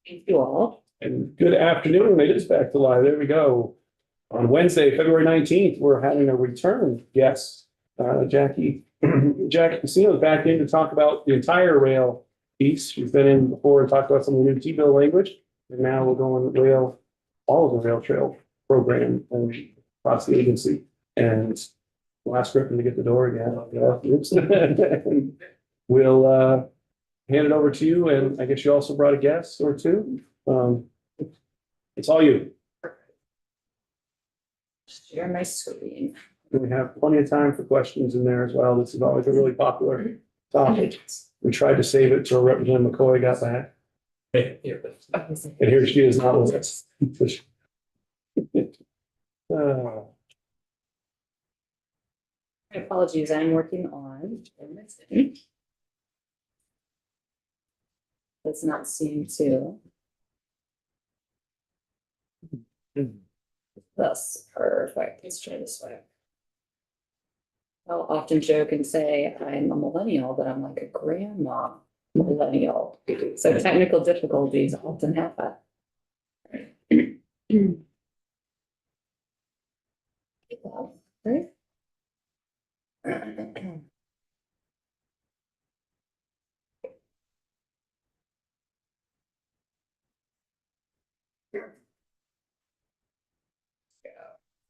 Thank you all. And good afternoon. It is back to live. There we go. On Wednesday, February 19th, we're having a return guest, Jackie Casino, back in to talk about the entire rail piece. She's been in before and talked about some of the new T-bill language. And now we'll go on rail, all of the rail trail program and across the agency. And we'll ask Griffin to get the door again. Oops. We'll hand it over to you. And I guess you also brought a guest or two. It's all you. Share my screen. We have plenty of time for questions in there as well. This is always a really popular topic. We tried to save it till Representative McCoy got back. And here she is not with us. Apologies, I'm working on. It's not seem to. That's perfect. Let's try this way. I'll often joke and say I'm a millennial, but I'm like a grandma millennial. So technical difficulties often happen. Right?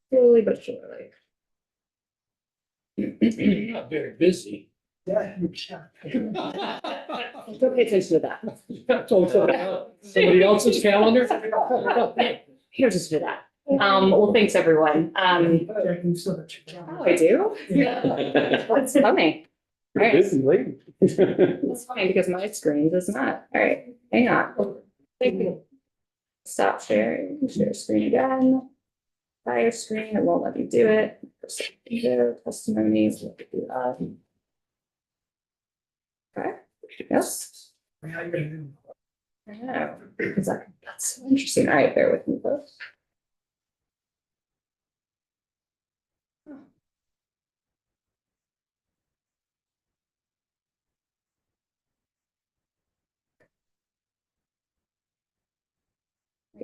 Slowly but surely. Not very busy. Don't pay attention to that. Somebody else's calendar? Here, just do that. Well, thanks, everyone. Oh, I do? That's funny. All right. Busy lady. That's funny because my screen does not. All right, hang on. Thank you. Stop sharing, share screen again. Fire screen, it won't let me do it. Testimonies, let me do that. Okay, yes. I know, that's so interesting. All right, bear with me, folks.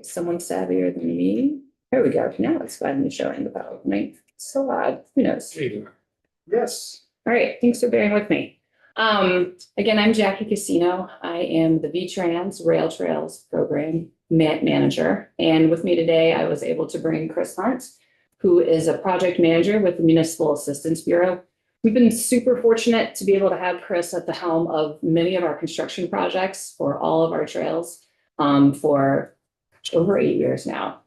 Someone savvier than me. There we go. Now it's finally showing the PowerPoint. So odd. Who knows? Yes. All right. Thanks for bearing with me. Again, I'm Jackie Casino. I am the VTrans Rail Trails Program Manager. And with me today, I was able to bring Chris Hunt, who is a project manager with the Municipal Assistance Bureau. We've been super fortunate to be able to have Chris at the helm of many of our construction projects for all of our trails for over 8 years now.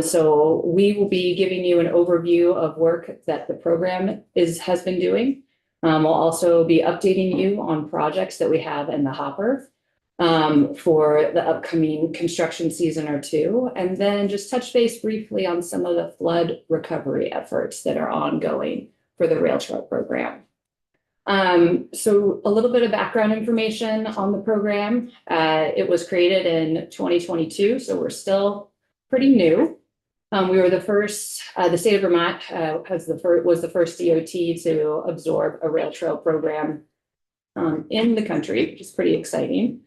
So we will be giving you an overview of work that the program has been doing. We'll also be updating you on projects that we have in the hopper for the upcoming construction season or two, and then just touch base briefly on some of the flood recovery efforts that are ongoing for the rail trail program. So a little bit of background information on the program. It was created in 2022, so we're still pretty new. We were the first, the state of Vermont was the first DOT to absorb a rail trail program in the country, which is pretty exciting.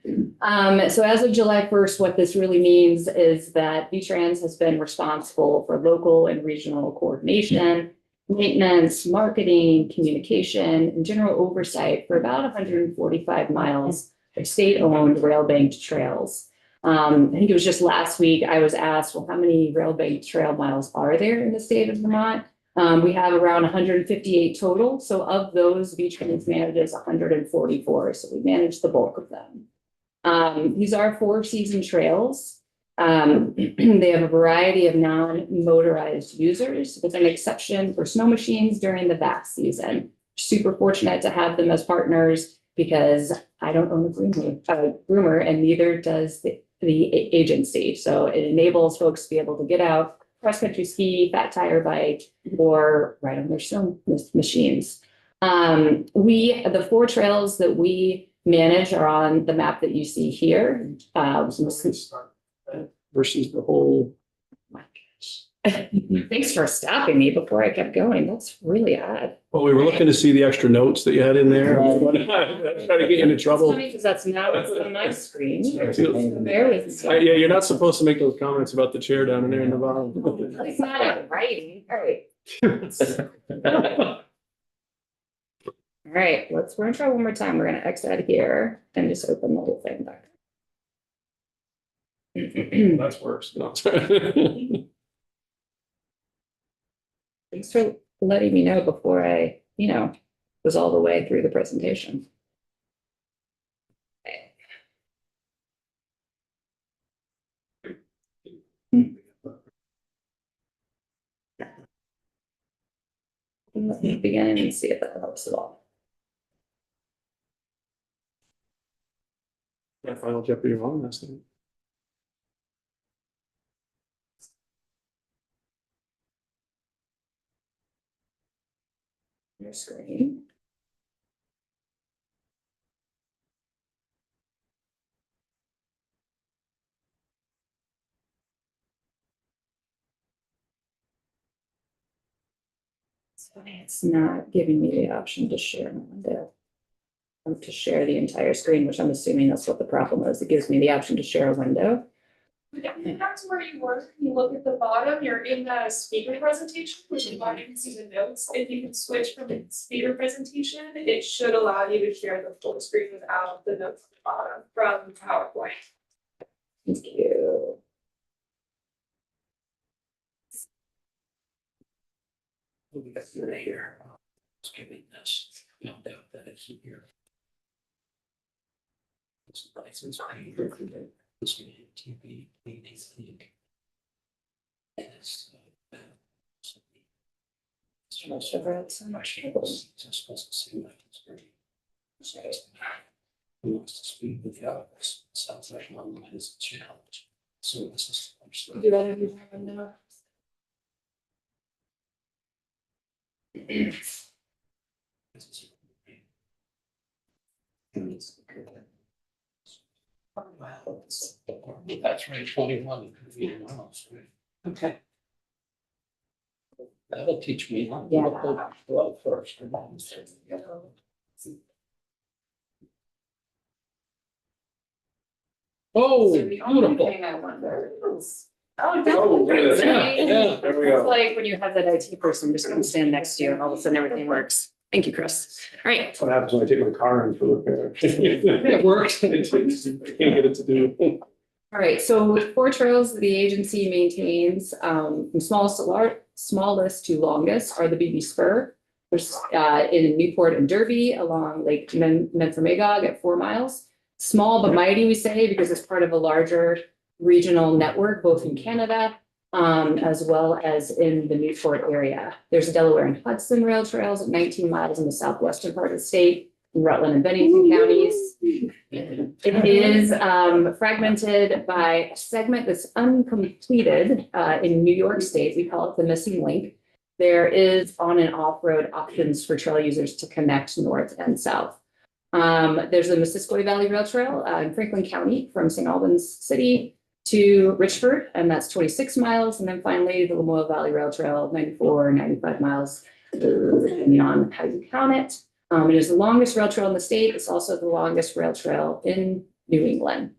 So as of July 1st, what this really means is that VTrans has been responsible for local and regional coordination, maintenance, marketing, communication, and general oversight for about 145 miles of state-owned rail-banked trails. I think it was just last week I was asked, well, how many rail-banked trail miles are there in the state of Vermont? We have around 158 total. So of those, VTrans manages 144. So we manage the bulk of them. These are 4-season trails. They have a variety of non-motorized users, with an exception for snow machines during the back season. Super fortunate to have them as partners because I don't own a groomer and neither does the agency. So it enables folks to be able to get out, cross-country ski, fat tire bike, or ride on their snow machines. The 4 trails that we manage are on the map that you see here. Versus the whole. My gosh. Thanks for stopping me before I kept going. That's really odd. Well, we were looking to see the extra notes that you had in there. Try to get you into trouble. Because that's now what's on my screen. Bear with me. Yeah, you're not supposed to make those comments about the chair down there in the bottom. It's not in writing. All right. All right, we're gonna try one more time. We're gonna X out of here and just open the whole thing back. That's worse. No. Thanks for letting me know before I, was all the way through the presentation. Let me begin and see if that helps at all. That Final Jeopardy wrong last time. Your screen. It's funny, it's not giving me the option to share my window. To share the entire screen, which I'm assuming that's what the problem is. It gives me the option to share a window. That's where you work, you look at the bottom, you're in the speaker presentation, which is why you can see the notes. If you can switch from the speaker presentation, it should allow you to share the full screen without the notes at the bottom from PowerPoint. Thank you. We got through here. Let's give it this. No doubt that it's here. It's license plate. This TV meetings link. Yes. I should have read so much. Supposed to see my screen. Who wants to speak with the office? Sounds like one of his challenge. So this is. Do that every time I know. Wow, that's right, 21 miles, right? Okay. That'll teach me. How to Yeah. look well first. Oh, So the only beautiful. thing I wonder is. Oh, Oh, look at that. Yeah, There we It's go. like when you have that IT person just come stand next to you and all of a sudden everything works. Thank you, Chris. All right. That's what happens when I take my car in for repair. It works. I can't get it to do. All right, so 4 trails the agency maintains, from smallest to longest are the BB Spur. There's in Newport and Derby along Lake Memphremagog at 4 miles. Small but mighty, we say, because it's part of a larger regional network, both in Canada as well as in the Newport area. There's Delaware and Hudson Rail Trails at 19 miles in the southwestern part of the state, in Rutland and Bennington counties. It is fragmented by a segment that's uncompleted in New York State. We call it the missing link. There is on and off-road options for trail users to connect north and south. There's the Missisquoi Valley Rail Trail in Franklin County from St. Albans City to Richford, and that's 26 miles. And then finally, the Lamoille Valley Rail Trail, 94, 95 miles, depending on how you count it. It is the longest rail trail in the state. It's also the longest rail trail in New England.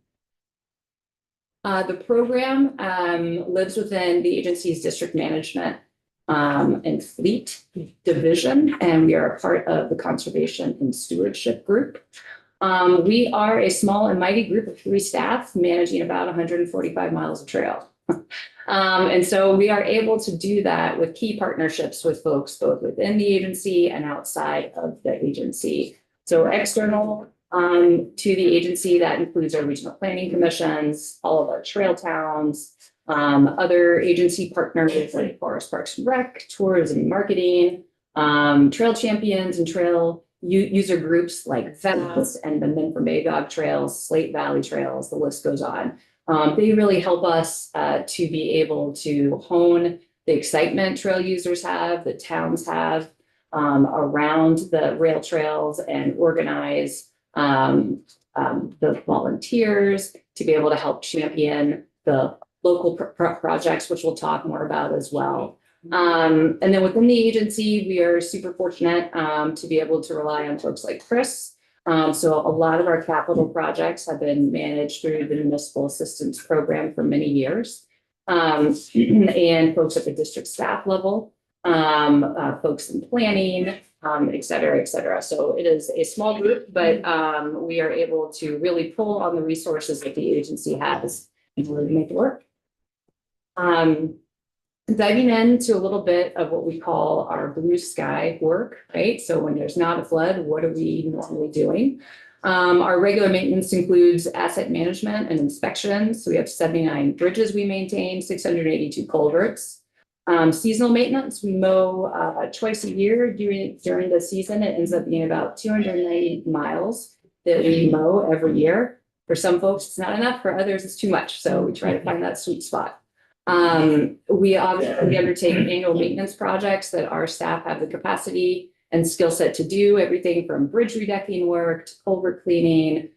The program lives within the agency's district management and fleet division, and we are a part of the conservation and stewardship group. We are a small and mighty group of 3 staff managing about 145 miles of trail. And so we are able to do that with key partnerships with folks both within the agency and outside of the agency. So external to the agency, that includes our regional planning commissions, all of our trail towns, other agency partners like Forest Parks and Rec, tourism and marketing, trail champions and trail user groups like VAS and the Memphremagog trails, Slate Valley trails, the list goes on. They really help us to be able to hone the excitement trail users have, the towns have around the rail trails and organize the volunteers to be able to help champion the local projects, which we'll talk more about as well. And then within the agency, we are super fortunate to be able to rely on folks like Chris. So a lot of our capital projects have been managed through the municipal assistance program for many years. And folks at the district staff level, folks in planning, et cetera, et cetera. So it is a small group, but we are able to really pull on the resources that the agency has in order to make it work. Diving into a little bit of what we call our blue sky work, right? So when there's not a flood, what are we normally doing? Our regular maintenance includes asset management and inspections. So we have 79 bridges we maintain, 682 culverts. Seasonal maintenance, we mow twice a year during the season. It ends up being about 290 miles that we mow every year. For some folks, it's not enough. For others, it's too much. So we try to find that sweet spot. We undertake annual maintenance projects that our staff have the capacity and skill set to do, everything from bridge redecking work to culvert cleaning,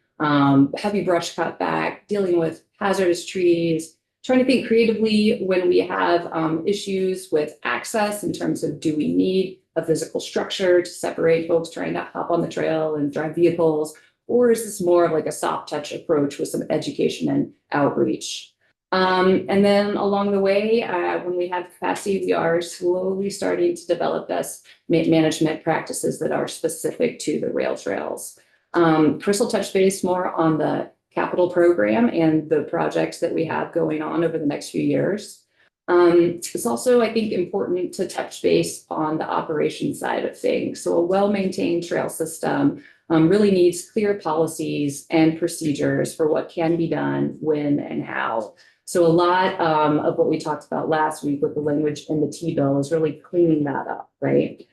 heavy brush cutback, dealing with hazardous trees, trying to think creatively when we have issues with access in terms of, do we need a physical structure to separate folks trying to hop on the trail and drive vehicles, or is this more of like a soft touch approach with some education and outreach? And then along the way, when we have capacity, we are slowly starting to develop best management practices that are specific to the rail trails. Chris will touch base more on the capital program and the projects that we have going on over the next few years. It's also, I think, important to touch base on the operation side of things. So a well-maintained trail system really needs clear policies and procedures for what can be done, when, and how. So a lot of what we talked about last week with the language in the T-bill is really cleaning that up, right?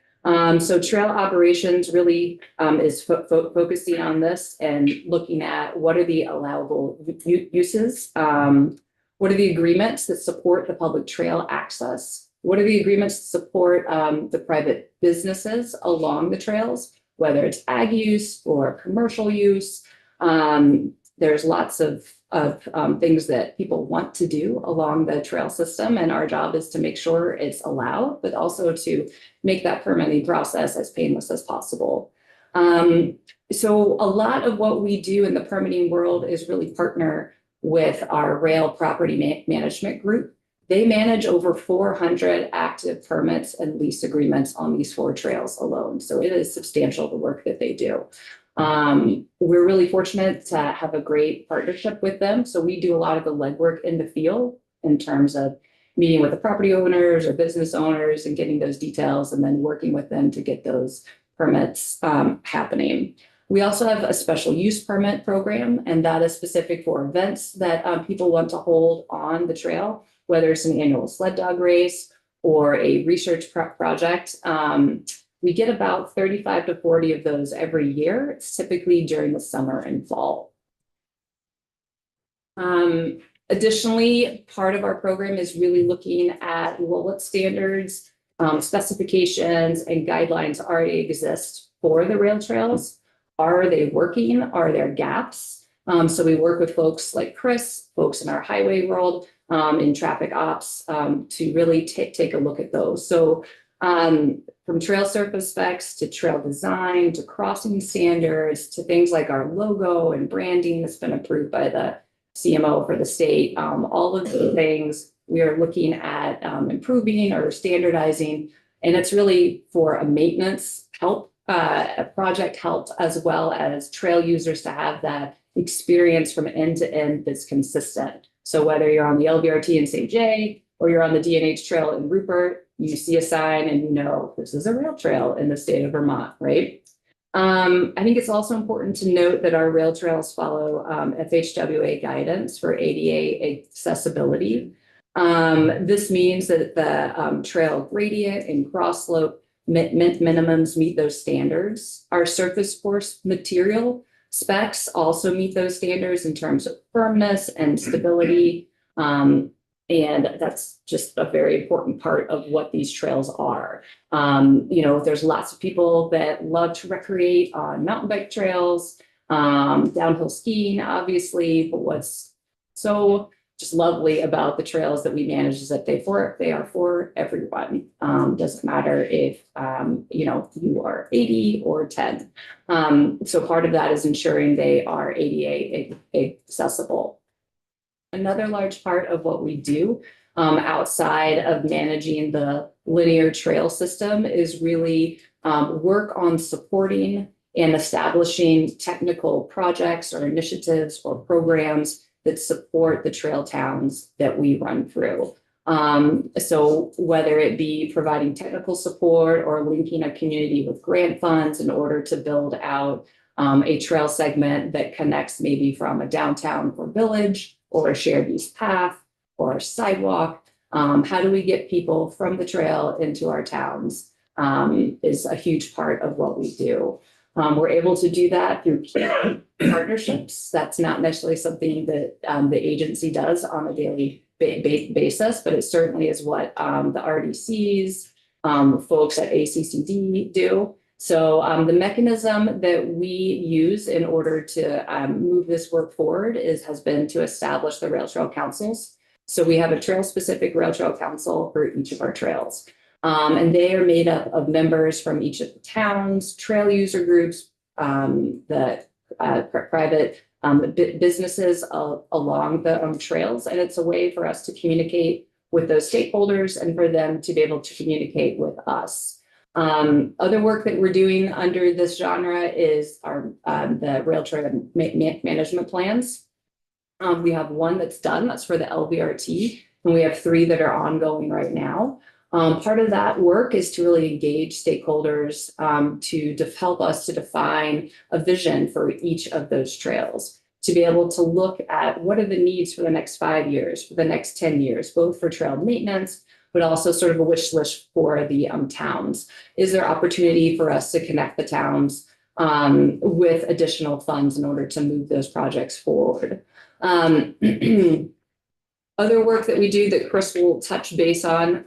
So trail operations really is focusing on this and looking at what are the allowable uses, what are the agreements that support the public trail access, what are the agreements that support the private businesses along the trails, whether it's ag use or commercial use. There's lots of things that people want to do along the trail system, and our job is to make sure it's allowed, but also to make that permitting process as painless as possible. So a lot of what we do in the permitting world is really partner with our rail property management group. They manage over 400 active permits and lease agreements on these 4 trails alone. So it is substantial, the work that they do. We're really fortunate to have a great partnership with them. So we do a lot of the legwork in the field in terms of meeting with the property owners or business owners and getting those details and then working with them to get those permits happening. We also have a special use permit program, and that is specific for events that people want to hold on the trail, whether it's an annual sled dog race or a research project. We get about 35 to 40 of those every year. It's typically during the summer and fall. Additionally, part of our program is really looking at, well, what standards, specifications, and guidelines already exist for the rail trails. Are they working? Are there gaps? So we work with folks like Chris, folks in our highway world, in traffic ops, to really take a look at those. So from trail surface specs to trail design to crossing standards to things like our logo and branding that's been approved by the CMO for the state, all of the things we are looking at improving or standardizing, and it's really for a maintenance help, a project help, as well as trail users to have that experience from end to end that's consistent. So whether you're on the LVRT in St. J or you're on the D&H trail in Rupert, you see a sign and you know this is a rail trail in the state of Vermont, right? I think it's also important to note that our rail trails follow FHWA guidance for ADA accessibility. This means that the trail gradient and cross slope minimums meet those standards. Our surface course material specs also meet those standards in terms of firmness and stability. And that's just a very important part of what these trails are. You know, there's lots of people that love to recreate on mountain bike trails, downhill skiing, obviously, but what's so just lovely about the trails that we manage is that they are for everyone. Doesn't matter if, you are 80 or 10. So part of that is ensuring they are ADA accessible. Another large part of what we do outside of managing the linear trail system is really work on supporting and establishing technical projects or initiatives or programs that support the trail towns that we run through. So whether it be providing technical support or linking a community with grant funds in order to build out a trail segment that connects maybe from a downtown or village or a shared use path or a sidewalk. How do we get people from the trail into our towns is a huge part of what we do. We're able to do that through partnerships. That's not necessarily something that the agency does on a daily basis, but it certainly is what the RDCs, folks at ACCD do. So the mechanism that we use in order to move this work forward has been to establish the Rail Trail Councils. So we have a trail-specific Rail Trail Council for each of our trails. And they are made up of members from each of the towns, trail user groups, the private businesses along the trails. And it's a way for us to communicate with those stakeholders and for them to be able to communicate with us. Other work that we're doing under this genre is the rail trail management plans. We have one that's done, that's for the LVRT, and we have 3 that are ongoing right now. Part of that work is to really engage stakeholders to help us to define a vision for each of those trails, to be able to look at what are the needs for the next 5 years, for the next 10 years, both for trail maintenance, but also sort of a wish list for the towns. Is there opportunity for us to connect the towns with additional funds in order to move those projects forward? Other work that we do that Chris will touch base on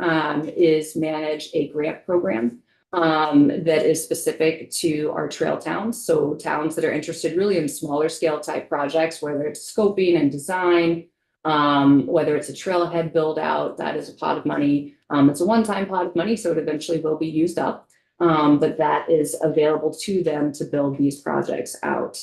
is manage a grant program that is specific to our trail towns. So towns that are interested really in smaller scale type projects, whether it's scoping and design, whether it's a trailhead build out, that is a pot of money. It's a one-time pot of money, so it eventually will be used up, but that is available to them to build these projects out.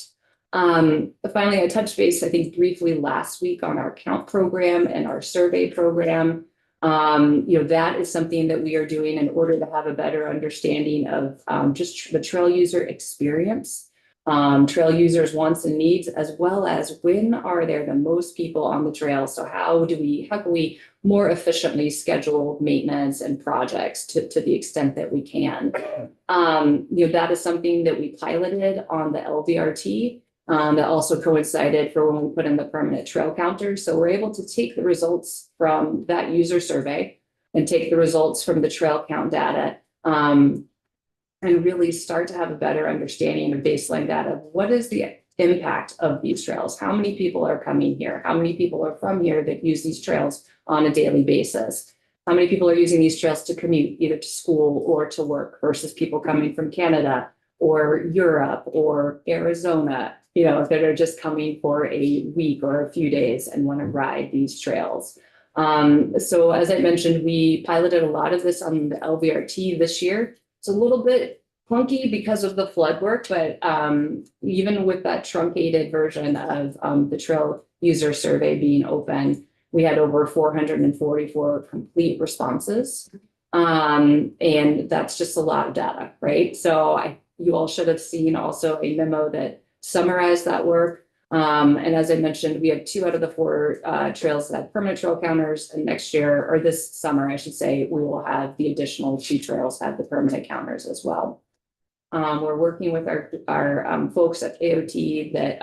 Finally, I touched base, I think, briefly last week on our count program and our survey program. That is something that we are doing in order to have a better understanding of just the trail user experience, trail users' wants and needs, as well as when are there the most people on the trail. So how can we more efficiently schedule maintenance and projects to the extent that we can? That is something that we piloted on the LVRT. That also coincided for when we put in the permanent trail counters. So we're able to take the results from that user survey and take the results from the trail count data and really start to have a better understanding of baseline data of what is the impact of these trails. How many people are coming here? How many people are from here that use these trails on a daily basis? How many people are using these trails to commute either to school or to work versus people coming from Canada or Europe or Arizona, that are just coming for a week or a few days and want to ride these trails. So as I mentioned, we piloted a lot of this on the LVRT this year. It's a little bit clunky because of the flood work, but even with that truncated version of the trail user survey being open, we had over 444 complete responses. And that's just a lot of data, right? So you all should have seen also a memo that summarized that work. And as I mentioned, we have 2 out of the 4 trails that have permanent trail counters. And next year, or this summer, I should say, we will have the additional 2 trails have the permanent counters as well. We're working with our folks at AOT that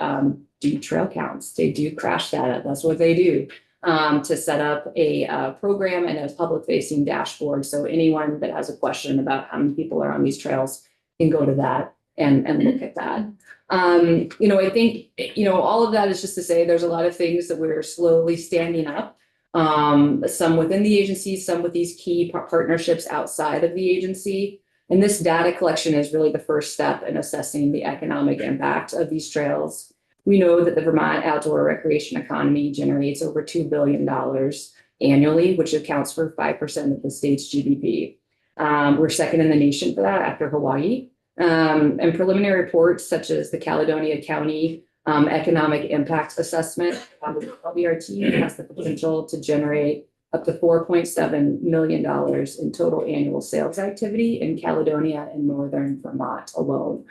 do trail counts. They do crash data. That's what they do. To set up a program and a public-facing dashboard. So anyone that has a question about how many people are on these trails can go to that and look at that. I think, all of that is just to say there's a lot of things that we're slowly standing up, some within the agency, some with these key partnerships outside of the agency. And this data collection is really the first step in assessing the economic impact of these trails. We know that the Vermont outdoor recreation economy generates over $2 billion annually, which accounts for 5% of the state's GDP. We're second in the nation for that after Hawaii. And preliminary reports such as the Caledonia County Economic Impact Assessment, LVRT, has the potential to generate up to $4.7 million in total annual sales activity in Caledonia and northern Vermont alone.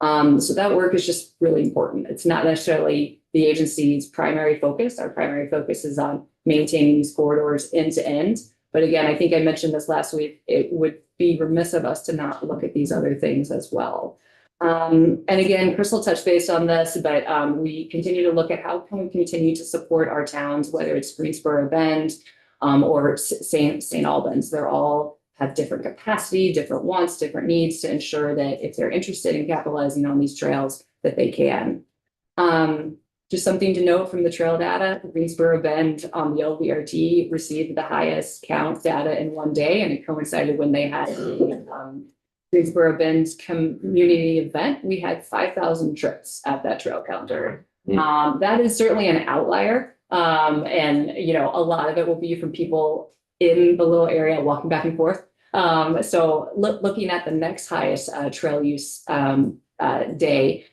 So that work is just really important. It's not necessarily the agency's primary focus. Our primary focus is on maintaining these corridors end to end. But again, I think I mentioned this last week, it would be remiss of us to not look at these other things as well. And again, Crystal touched base on this, but we continue to look at how can we continue to support our towns, whether it's Greensboro Bend or St. Albans. They're all have different capacity, different wants, different needs to ensure that if they're interested in capitalizing on these trails, that they can. Just something to note from the trail data, Greensboro Bend on the LVRT received the highest count data in one day, and it coincided when they had Greensboro Bend community event. We had 5,000 trips at that trail counter. That is certainly an outlier. And you know, a lot of it will be from people in the little area walking back and forth. So looking at the next highest trail use day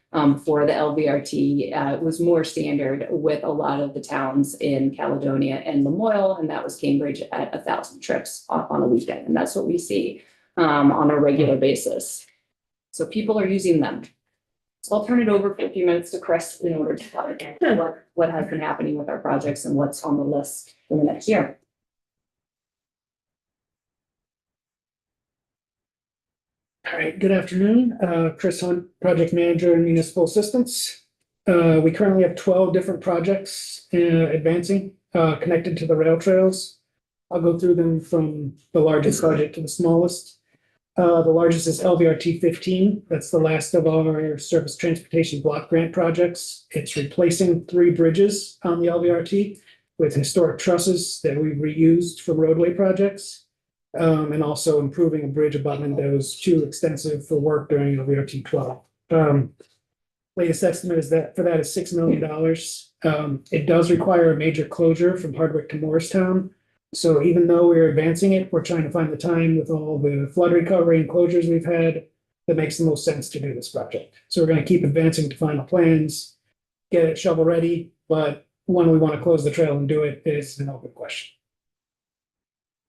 for the LVRT was more standard with a lot of the towns in Caledonia and Lamoille, and that was Cambridge at 1,000 trips on a weekend. And that's what we see on a regular basis. So people are using them. So I'll turn it over for a few minutes to Chris in order to talk about what has been happening with our projects and what's on the list for the next year. All right, good afternoon. Chris Hunt, Project Manager in Municipal Assistance. We currently have 12 different projects advancing connected to the rail trails. I'll go through them from the largest project to the smallest. The largest is LVRT 15. That's the last of our surface transportation block grant projects. It's replacing 3 bridges on the LVRT with historic trusses that we've reused for roadway projects. And also improving a bridge abutment that was too extensive for work during LVRT 12. Latest estimate is that for that is $6 million. It does require a major closure from Hardwick to Morristown. So even though we're advancing it, we're trying to find the time with all the flood recovery and closures we've had that makes the most sense to do this project. So we're going to keep advancing to final plans, get it shovel ready, but when we want to close the trail and do it is an open question.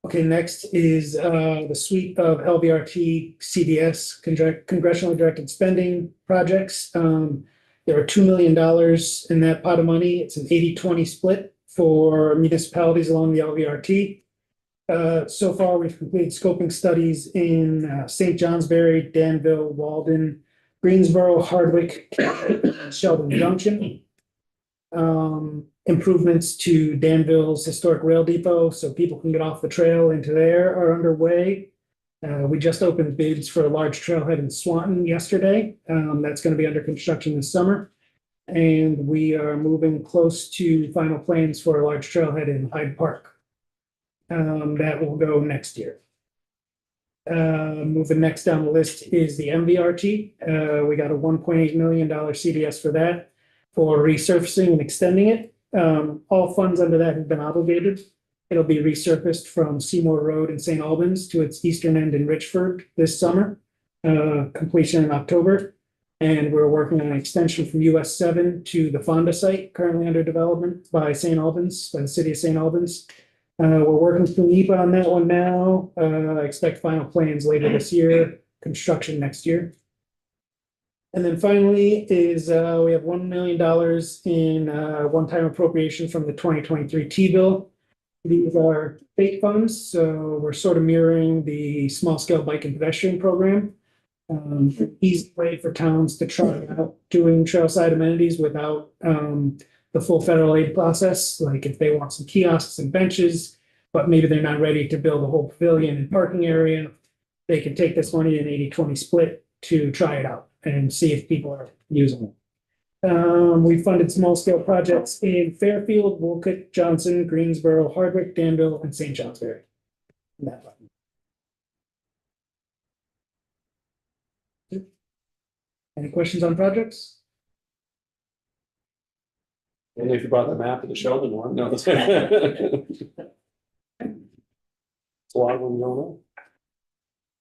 Okay, next is the suite of LVRT CDS, congressionally directed spending projects. There are $2 million in that pot of money. It's an 80-20 split for municipalities along the LVRT. So far, we've completed scoping studies in St. Johnsbury, Danville, Walden, Greensboro, Hardwick, Sheldon Junction. Improvements to Danville's historic rail depot so people can get off the trail into there are underway. We just opened bids for a large trailhead in Swanton yesterday. That's going to be under construction this summer. And we are moving close to final plans for a large trailhead in Hyde Park. That will go next year. Moving next down the list is the MVRT. We got a $1.8 million CDS for that for resurfacing and extending it. All funds under that have been obligated. It'll be resurfaced from Seymour Road in St. Albans to its eastern end in Richford this summer, completion in October. And we're working on an extension from US 7 to the Fonda site, currently under development by St. Albans, by the city of St. Albans. We're working through NEPA on that one now. I expect final plans later this year, construction next year. And then finally is we have $1 million in one-time appropriation from the 2023 T-bill. These are state funds, so we're sort of mirroring the small-scale bike and pedestrian program. Easy way for towns to try out doing trailside amenities without the full federal aid process. Like if they want some kiosks and benches, but maybe they're not ready to build a whole pavilion and parking area, they can take this money in 80-20 split to try it out and see if people are using it. We funded small-scale projects in Fairfield, Wolcott, Johnson, Greensboro, Hardwick, Danville, and St. Johnsbury. Any questions on projects? And if you brought the map of the Sheldon one, no. It's a lot of them going on.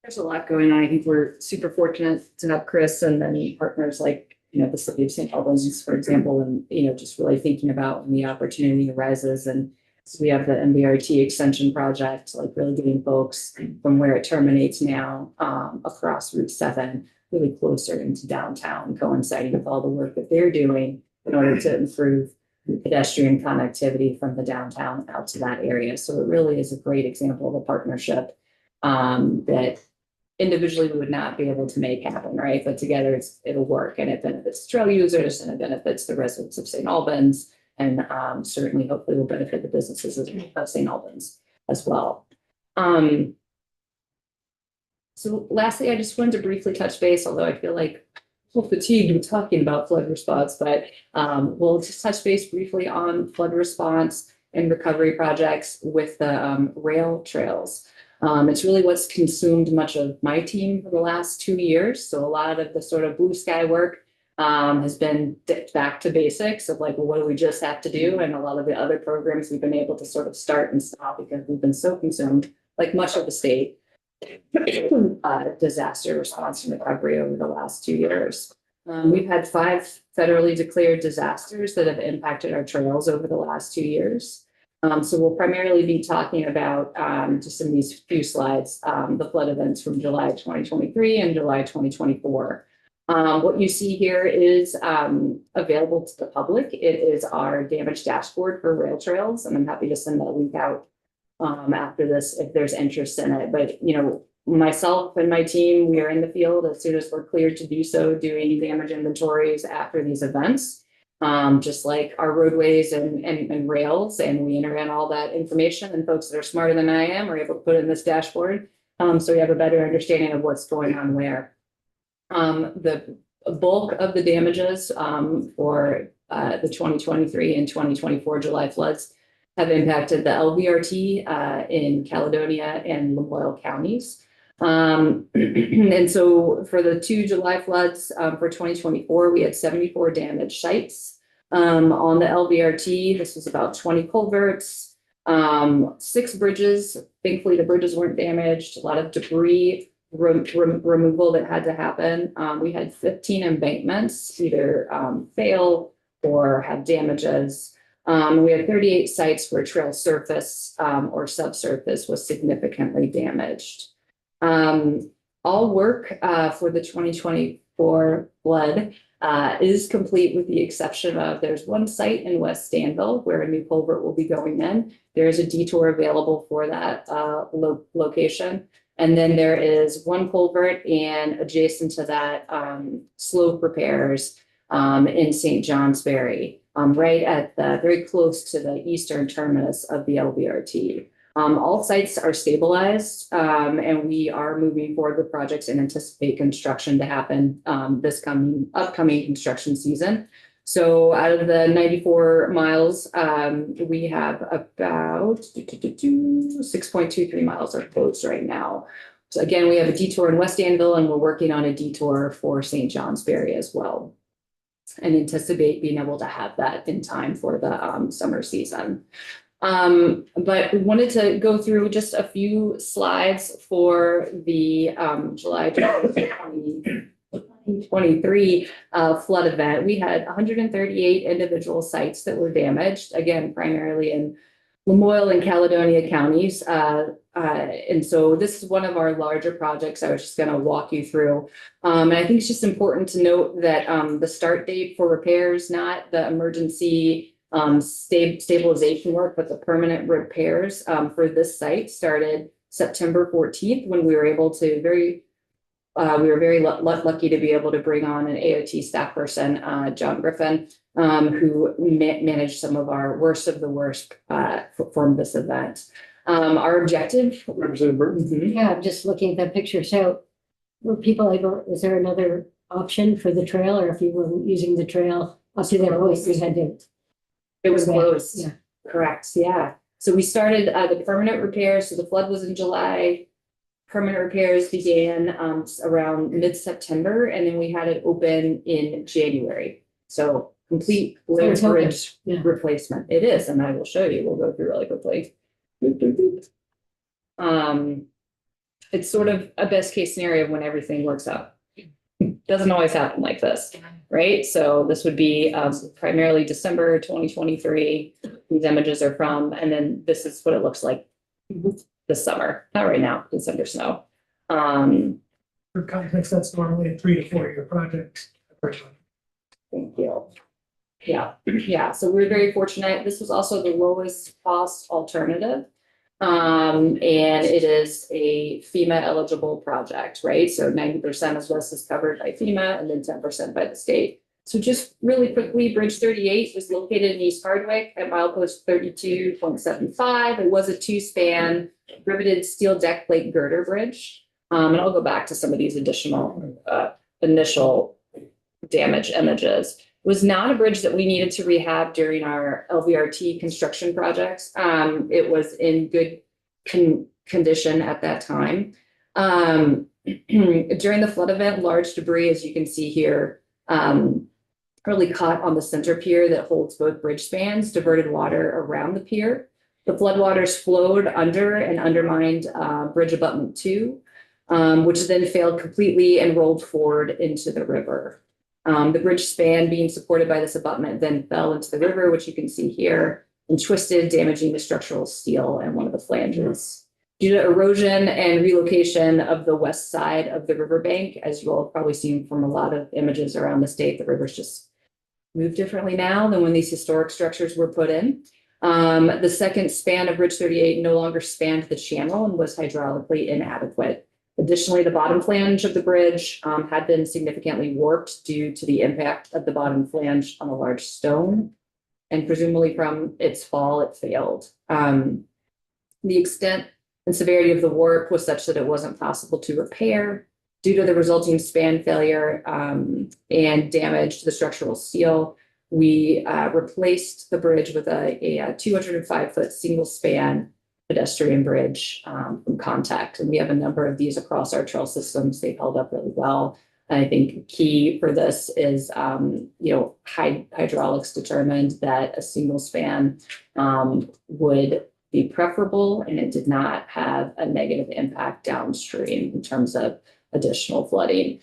There's a lot going on. I think we're super fortunate to have Chris and then partners like, the city of St. Albans, for example, and, just really thinking about when the opportunity arises. And so we have the MBRT extension project, like really getting folks from where it terminates now, across Route 7, really closer into downtown, coinciding with all the work that they're doing in order to improve pedestrian connectivity from the downtown out to that area. So it really is a great example of a partnership that individually we would not be able to make happen, right? But together it'll work, and it benefits trail users and it benefits the residents of St. Albans, and certainly hopefully will benefit the businesses of St. Albans as well. So lastly, I just wanted to briefly touch base, although I feel like a little fatigued with talking about flood response, but we'll just touch base briefly on flood response and recovery projects with the rail trails. It's really what's consumed much of my team for the last 2 years. So a lot of the sort of blue sky work has been dipped back to basics of like, well, what do we just have to do? And a lot of the other programs we've been able to sort of start and stop because we've been so consumed, like much of the state, disaster response and recovery over the last 2 years. We've had 5 federally declared disasters that have impacted our trails over the last 2 years. So we'll primarily be talking about just in these few slides, the flood events from July 2023 and July 2024. What you see here is available to the public. It is our damage dashboard for rail trails, and I'm happy to send that link out after this if there's interest in it. But myself and my team, we are in the field as soon as we're cleared to do so, doing damage inventories after these events. Just like our roadways and rails, and we enter in all that information, and folks that are smarter than I am are able to put it in this dashboard. So we have a better understanding of what's going on where. The bulk of the damages for the 2023 and 2024 July floods have impacted the LVRT in Caledonia and Lamoille counties. And so for the 2 July floods for 2024, we had 74 damaged sites. On the LVRT, this was about 20 culverts, 6 bridges. Thankfully, the bridges weren't damaged. A lot of debris removal that had to happen. We had 15 embankments either fail or have damages. We had 38 sites where trail surface or subsurface was significantly damaged. All work for the 2024 flood is complete with the exception of there's one site in West Danville where a new culvert will be going in. There is a detour available for that location. And then there is one culvert and adjacent to that slope repairs in St. Johnsbury, right at the very close to the eastern terminus of the LVRT. All sites are stabilized and we are moving forward with projects and anticipate construction to happen this upcoming construction season. So out of the 94 miles, we have about 6.23 miles are closed right now. So again, we have a detour in West Danville and we're working on a detour for St. Johnsbury as well, and anticipate being able to have that in time for the summer season. But we wanted to go through just a few slides for the July 2023 flood event. We had 138 individual sites that were damaged, again, primarily in Lamoille and Caledonia counties. And so this is one of our larger projects I was just going to walk you through. And I think it's just important to note that the start date for repairs, not the emergency stabilization work, but the permanent repairs for this site started September 14th when we were able to we were very lucky to be able to bring on an AOT staff person, John Griffin, who managed some of our worst of the worst from this event. Our objective. Representative Burton. Yeah, I'm just looking at that picture. So were people able, is there another option for the trail, or if you were using the trail up to their place, we had to? It was closed. Yeah. Correct. Yeah. So we started the permanent repairs. So the flood was in July. Permanent repairs began around mid-September, and then we had it open in January. So complete it's open, bridge yeah. replacement. It is, and I will show you. We'll go through really quickly. Um, it's sort of a best case scenario when everything works out. Doesn't always happen like this, right? So this would be primarily December 2023. These images are from, and then this is what it looks like this summer. Not right now, it's under snow. For context, that's normally a 3 to 4 year project. Thank you. Yeah, yeah, so we're very fortunate. This was also the lowest cost alternative. And it is a FEMA eligible project, right? So 90% of this is covered by FEMA and then 10% by the state. So just really quickly, Bridge 38 is located in East Hardwick at milepost 32.75. It was a 2-span riveted steel deck plate girder bridge. And I'll go back to some of these additional initial damage images. It was not a bridge that we needed to rehab during our LVRT construction projects. It was in good condition at that time. During the flood event, large debris, as you can see here, really caught on the center pier that holds both bridge spans, diverted water around the pier. The floodwaters flowed under and undermined bridge abutment 2, which then failed completely and rolled forward into the river. The bridge span being supported by this abutment then fell into the river, which you can see here, and twisted, damaging the structural steel and one of the flanges. Due to erosion and relocation of the west side of the riverbank, as you all have probably seen from a lot of images around the state, the river's just moved differently now than when these historic structures were put in. The second span of Bridge 38 no longer spanned the channel and was hydraulically inadequate. Additionally, the bottom flange of the bridge had been significantly warped due to the impact of the bottom flange on a large stone. And presumably from its fall, it failed. The extent and severity of the warp was such that it wasn't possible to repair. Due to the resulting span failure and damage to the structural steel, we replaced the bridge with a 205-foot single span pedestrian bridge from Contact. And we have a number of these across our trail systems. They've held up really well. And I think key for this is, hydraulics determined that a single span would be preferable, and it did not have a negative impact downstream in terms of additional flooding.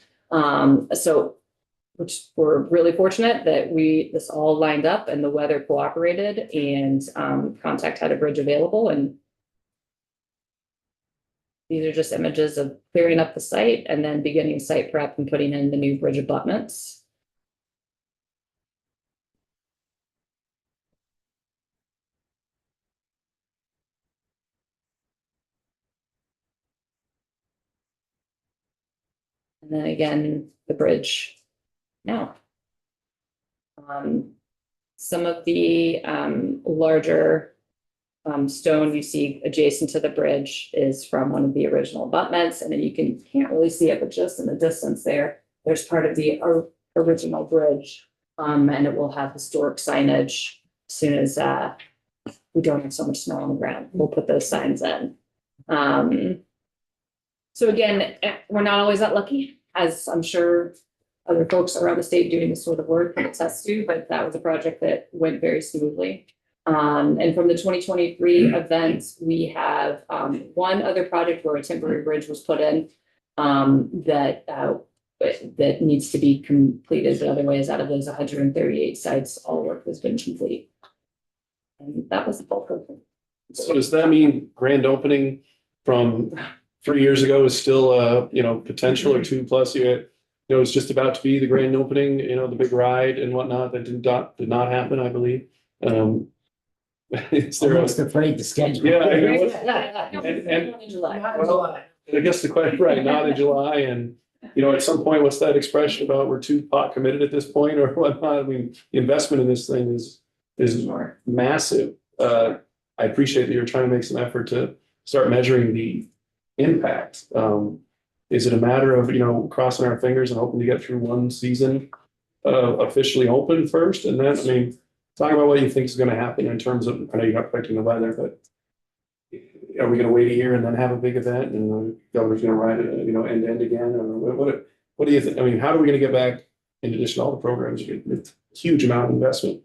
Which we're really fortunate that this all lined up and the weather cooperated, and Contact had a bridge available. And these are just images of clearing up the site and then beginning site prep and putting in the new bridge abutments. And then again, the bridge now. Some of the larger stone you see adjacent to the bridge is from one of the original abutments, and then you can't really see it, but just in the distance there's part of the original bridge, and it will have historic signage as soon as we don't have so much snow on the ground. We'll put those signs in. So again, we're not always that lucky, as I'm sure other folks around the state doing this sort of work can attest to, but that was a project that went very smoothly. And from the 2023 events, we have one other project where a temporary bridge was put in that needs to be completed, but otherwise out of those 138 sites, all work has been complete. And that was the bulk of it. So does that mean grand opening from 3 years ago is still potential, or 2+ year? It's just about to be the grand opening, the big ride and whatnot that did not happen, I believe. Is there Almost afraid to schedule. Yeah, I mean, In July. I guess the question, right, not in July, and at some point, what's that expression about we're too pot committed at this point or whatnot? I mean, the investment in this thing is massive. I appreciate that you're trying to make some effort to start measuring the impact. Is it a matter of crossing our fingers and hoping to get through one season officially open first, and then talk about what you think is going to happen in terms of, I know you're not predicting the weather, but are we going to wait a year and then have a big event and the governor's going to ride it, end to end again? Or what do you think? How are we going to get back in addition to all the programs, it's a huge amount of investment.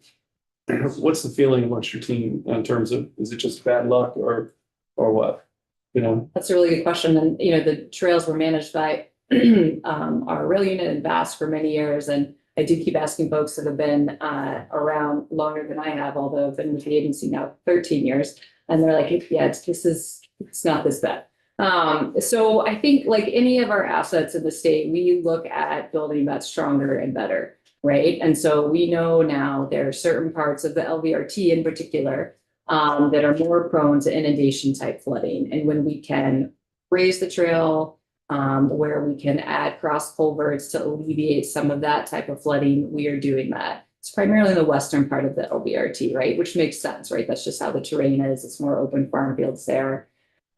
What's the feeling amongst your team in terms of, is it just bad luck or what? You know, That's a really good question. And, the trails were managed by our rail unit in Bass for many years. And I do keep asking folks that have been around longer than I have, although I've been with the agency now 13 years. And they're like, yeah, it's not this bad. So I think like any of our assets in the state, we look at building that stronger and better, right? And so we know now there are certain parts of the LVRT in particular that are more prone to inundation type flooding. And when we can raise the trail, where we can add cross culverts to alleviate some of that type of flooding, we are doing that. It's primarily the western part of the LVRT, right? Which makes sense, right? That's just how the terrain is. It's more open farm fields there.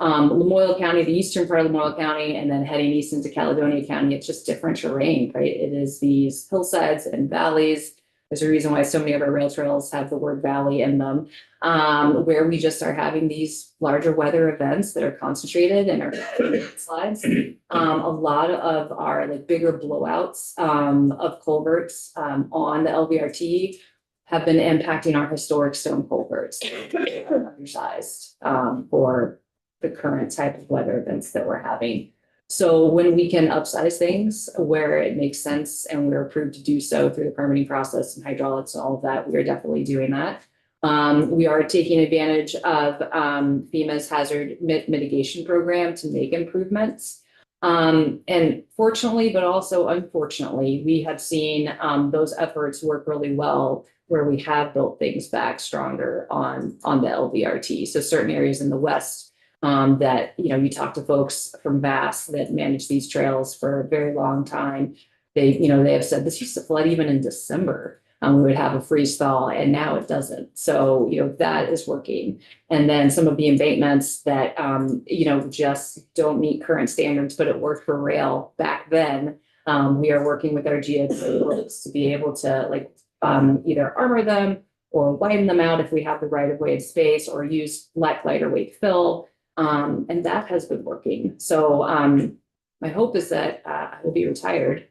Lamoille County, the eastern part of Lamoille County, and then heading east into Caledonia County, it's just different terrain, right? It is these hillsides and valleys. There's a reason why so many of our rail trails have the word valley in them, where we just are having these larger weather events that are concentrated and are slides. A lot of our like bigger blowouts of culverts on the LVRT have been impacting our historic stone culverts. They're undersized for the current type of weather events that we're having. So when we can upsize things where it makes sense and we're approved to do so through the permitting process and hydraulics and all of that, we are definitely doing that. We are taking advantage of FEMA's hazard mitigation program to make improvements. And fortunately, but also unfortunately, we have seen those efforts work really well where we have built things back stronger on the LVRT. So certain areas in the west that, you talk to folks from Bass that manage these trails for a very long time. They have said this used to flood even in December. We would have a freeze thaw and now it doesn't. So, that is working. And then some of the embankments that, just don't meet current standards, but it worked for rail back then. We are working with our geologists to be able to either armor them or widen them out if we have the right of way and space or use lighter weight fill. And that has been working. So my hope is that I will be retired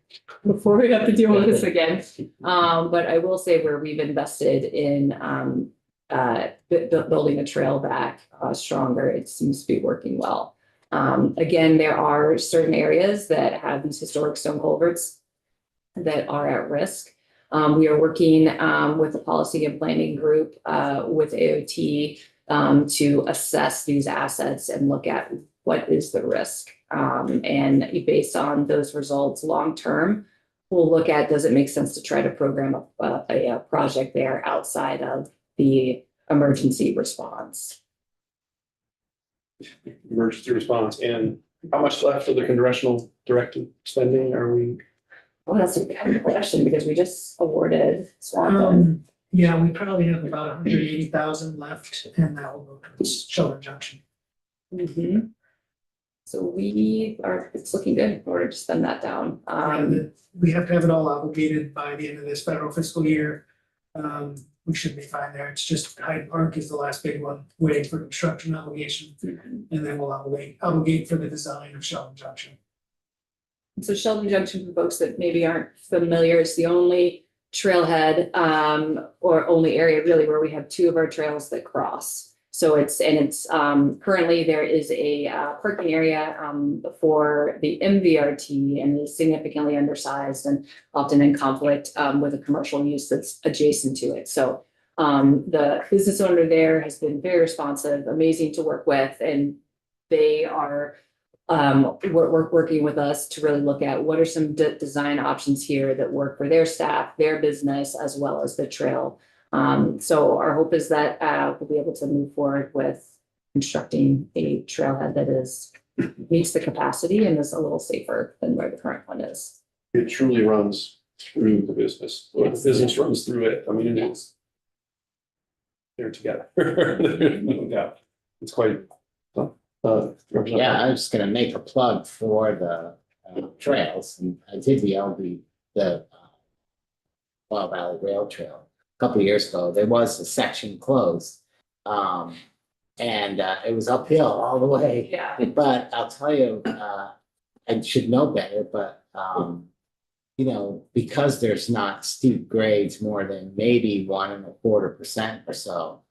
before we have to deal with this again. But I will say where we've invested in building the trail back stronger, it seems to be working well. Again, there are certain areas that have these historic stone culverts that are at risk. We are working with the policy and planning group with AOT to assess these assets and look at what is the risk. And based on those results long term, we'll look at, does it make sense to try to program a project there outside of the emergency response? emergency response, and how much left of the congressional directed spending are we? Well, that's a good question because we just awarded Swan. Yeah, we probably have about 180,000 left and that will go towards Sheldon Junction. Mhm. So it's looking good in order to spend that down. We have to have it all obligated by the end of this federal fiscal year. We should be fine there. It's just Hyde Park is the last big one, waiting for construction obligation. And then we'll obligate for the design of Sheldon Junction. So Sheldon Junction, for folks that maybe aren't familiar, it's the only trailhead or only area really where we have two of our trails that cross. So it's currently there is a parking area for the MVRT and is significantly undersized and often in conflict with a commercial use that's adjacent to it. So the business owner there has been very responsive, amazing to work with, and they are working with us to really look at what are some design options here that work for their staff, their business, as well as the trail. So our hope is that we'll be able to move forward with constructing a trailhead that meets the capacity and is a little safer than where the current one is. It truly runs through the business, or the Yes. business runs through it. I mean, it's they're together. No doubt. It's quite. Yeah, I was gonna make a plug for the trails, and I did the Wild Valley Rail Trail a couple of years ago. There was a section closed. And it was uphill all the way. Yeah. But I'll tell you, I should know better, but you know, because there's not steep grades more than maybe 1.25% or so,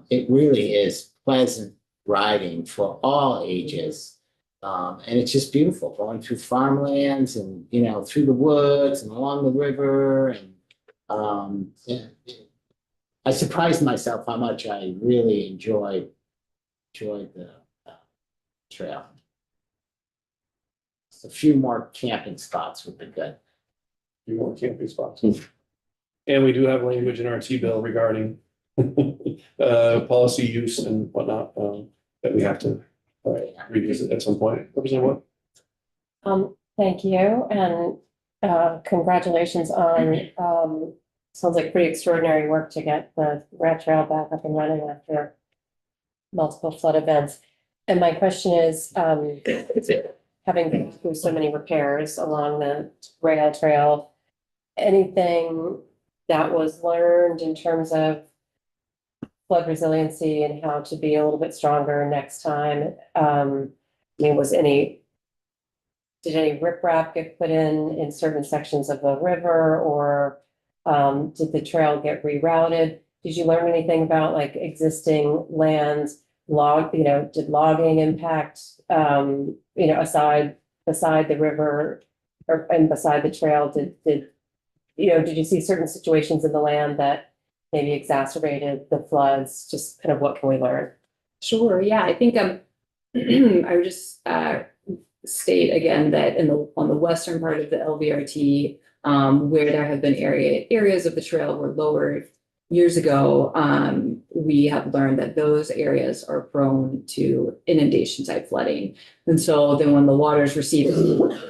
it really is pleasant riding for all ages. And it's just beautiful going through farmlands and, you know, through the woods and along the river. And I surprised myself how much I really enjoyed the trail. A few more camping spots would be good. Few more camping spots. And we do have language in our T-bill regarding policy use and whatnot, that we have to revisit at some point. Representative Wood? Thank you, and congratulations on, sounds like pretty extraordinary work to get the rat trail back up and running after multiple flood events. And my question is, having been through so many repairs along the rail trail, anything that was learned in terms of flood resiliency and how to be a little bit stronger next time? I mean, did any riprap get put in certain sections of the river, or did the trail get rerouted? Did you learn anything about like existing lands, did logging impact, beside the river and beside the trail, did you see certain situations in the land that maybe exacerbated the floods? Just kind of what can we learn? Sure, yeah, I think I would just state again that on the western part of the LVRT, where there have been areas of the trail were lowered years ago, we have learned that those areas are prone to inundation type flooding. And so then when the waters recede,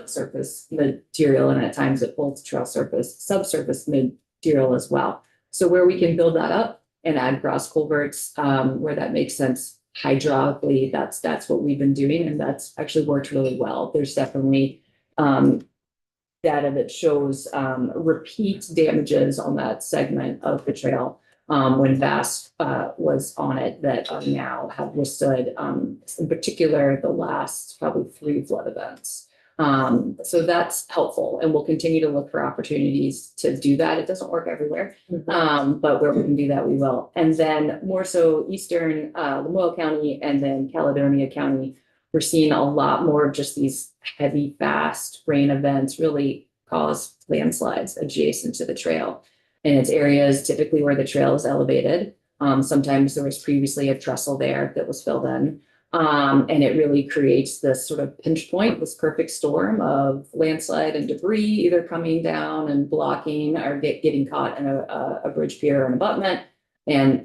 surface material, and at times it pulls trail surface, subsurface material as well. So where we can build that up and add cross culverts, where that makes sense hydraulically, that's what we've been doing, and that's actually worked really well. There's definitely data that shows repeat damages on that segment of the trail when VAST was on it that now have withstood, in particular, the last probably 3 flood events. So that's helpful, and we'll continue to look for opportunities to do that. It doesn't work everywhere, but where we can do that, we will. And then more so eastern Lamoille County and then Caledonia County, we're seeing a lot more of just these heavy, fast rain events really cause landslides adjacent to the trail. And it's areas typically where the trail is elevated. Sometimes there was previously a trestle there that was filled in. And it really creates this sort of pinch point, this perfect storm of landslide and debris either coming down and blocking or getting caught in a bridge pier or an abutment and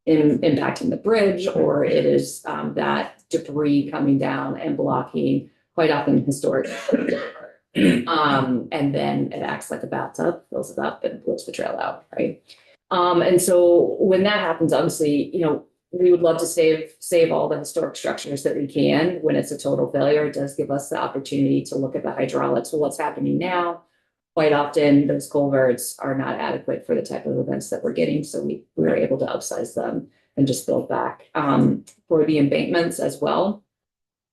impacting the bridge, or it is that debris coming down and blocking quite often historic. And then it acts like a bathtub, fills it up and blows the trail out, right? And so when that happens, obviously, we would love to save all the historic structures that we can. When it's a total failure, it does give us the opportunity to look at the hydraulics. So what's happening now? Quite often, those culverts are not adequate for the type of events that we're getting. So we were able to upsize them and just build back. For the embankments as well,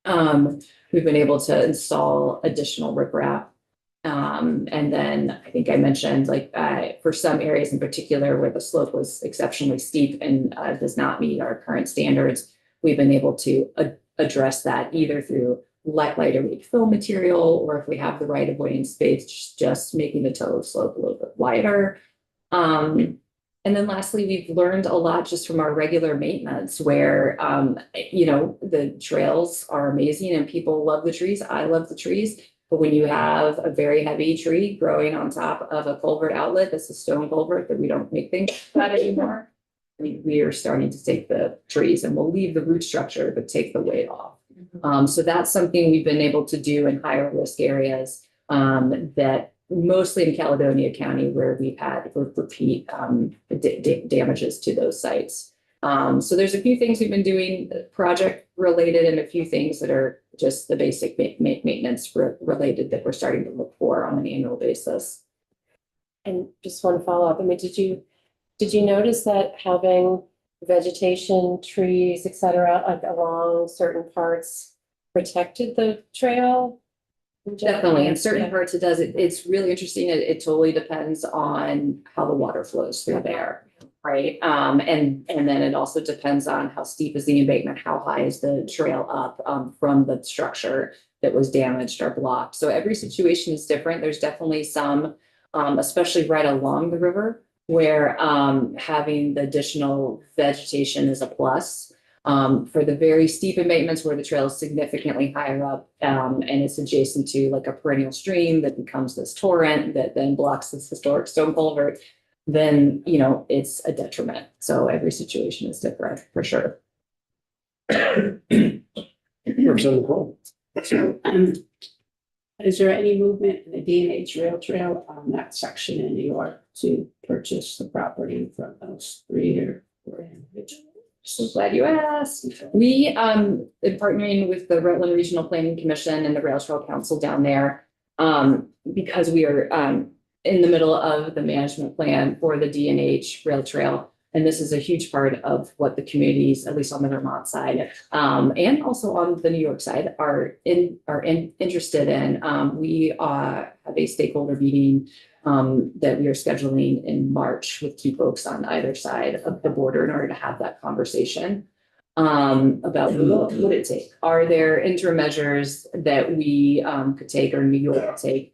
we've been able to install additional riprap. And then I think I mentioned for some areas in particular where the slope was exceptionally steep and does not meet our current standards, we've been able to address that either through lighter weight fill material, or if we have the right avoidance space, just making the toe slope a little bit wider. And then lastly, we've learned a lot just from our regular maintenance where, the trails are amazing and people love the trees. I love the trees. But when you have a very heavy tree growing on top of a culvert outlet, that's a stone culvert that we don't make things like that anymore. I mean, we are starting to take the trees and we'll leave the root structure, but take the weight off. So that's something we've been able to do in higher risk areas that mostly in Caledonia County, where we've had repeat damages to those sites. So there's a few things we've been doing project related and a few things that are just the basic maintenance related that we're starting to look for on an annual basis. And just one follow-up. I mean, did you notice that having vegetation, trees, et cetera, like along certain parts protected the trail Definitely, in certain parts it does, it's really interesting, it totally depends on how the water flows through there. Right, and then it also depends on how steep is the embankment, how high is the trail up, from the structure that was damaged or blocked. So every situation is different, there's definitely some, especially right along the river, where, having the additional vegetation is a plus. For the very steep embankments where the trail is significantly higher up, and it's adjacent to like a perennial stream that becomes this torrent that then blocks this historic stone culvert, then, you know, it's a detriment. So every situation is different, for sure. Representative Cole. So, is there any movement in the D&H Rail Trail on that section in New York to purchase the property from those three or four individuals? So glad you asked. We, in partnering with the Rutland Regional Planning Commission and the Rail Trail Council down there, because we are, in the middle of the management plan for the D&H Rail Trail. And this is a huge part of what the communities, at least on the Vermont side, and also on the New York side, are interested in. We have a stakeholder meeting that we are scheduling in March with key folks on either side of the border in order to have that conversation about what would it take? Are there interim measures that we could take, or New York could take,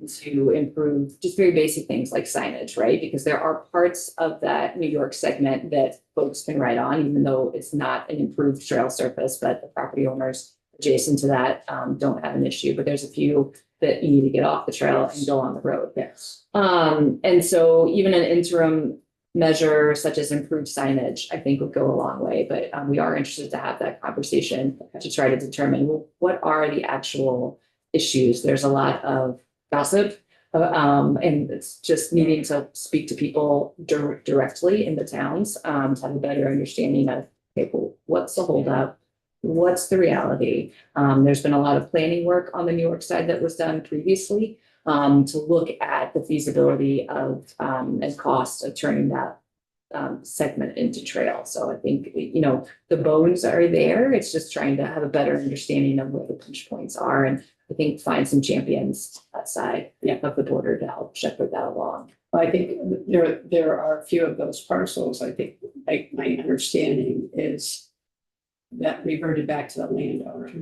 to improve just very basic things like signage, right? Because there are parts of that New York segment that folks can ride on, even though it's not an improved trail surface, but the property owners adjacent to that don't have an issue. But there's a few that you need to get off the trail and go on the road. Yes. And so even an interim measure such as improved signage, I think would go a long way. But we are interested to have that conversation to try to determine, well, what are the actual issues. There's a lot of gossip, and it's just needing to speak to people directly in the towns, to have a better understanding of, okay, well, what's the holdup? What's the reality? There's been a lot of planning work on the New York side that was done previously, to look at the feasibility of, and cost of turning that segment into trail. So I think, you know, the bones are there. It's just trying to have a better understanding of where the pinch points are, and I think find some champions that side of the border to help shepherd that along. I think there are a few of those parcels. I think, like, my understanding is that reverted back to the landowner,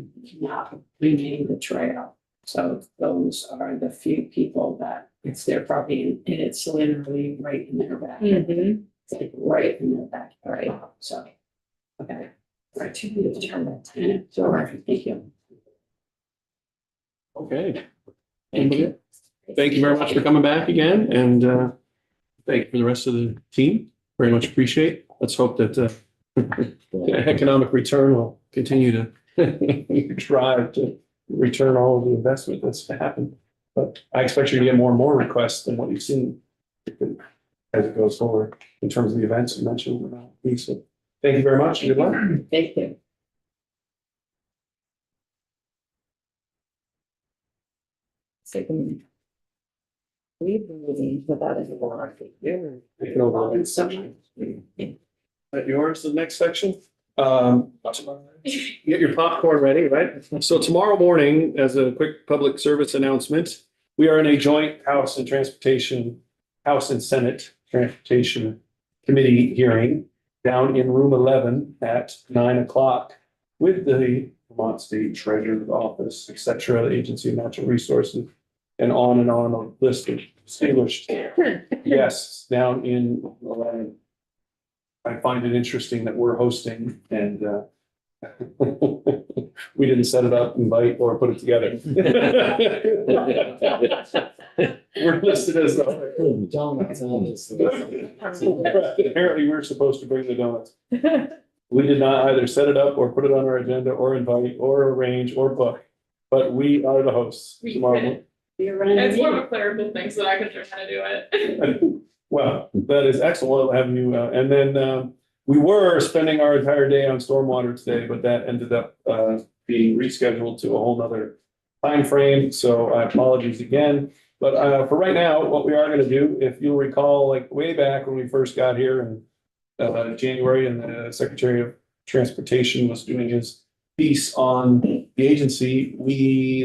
not renaming the trail. So those are the few people that it's their property, and it's literally right in their back. It's like right in their back. Right. So, okay. Right. To be determined. So, thank you. Okay. Thank you. Thank you very much for coming back again, and thank you for the rest of the team. Very much appreciate. Let's hope that the economic return will continue to drive to return all of the investment that's happened. But I expect you to get more and more requests than what you've seen as it goes forward in terms of the events you mentioned. So thank you very much. Good luck. Thank you. So can leave the meeting without any more. Take it over. And so much. That yours, the next section? Get your popcorn ready, right? So tomorrow morning, as a quick public service announcement, we are in a joint House and Senate Transportation Committee hearing down in room 11 at 9:00 with the Vermont State Treasurer's Office, et cetera, the Agency of Natural Resources, and on a list of distinguished guests down in 11. I find it interesting that we're hosting, and we didn't set it up, invite, or put it together. We're listed as Donuts, obviously. apparently we're supposed to bring the donuts. We did not either set it up or put it on our agenda or invite or arrange or book, but we are the hosts tomorrow. It's more of a clerical thing, so that I can learn how to do it. Well, that is excellent. We'll have you, and then we were spending our entire day on stormwater today, but that ended up being rescheduled to a whole nother time frame. So I apologies again. But for right now, what we are going to do, if you'll recall, like way back when we first got here in January, and the Secretary of Transportation was doing his piece on the the agency,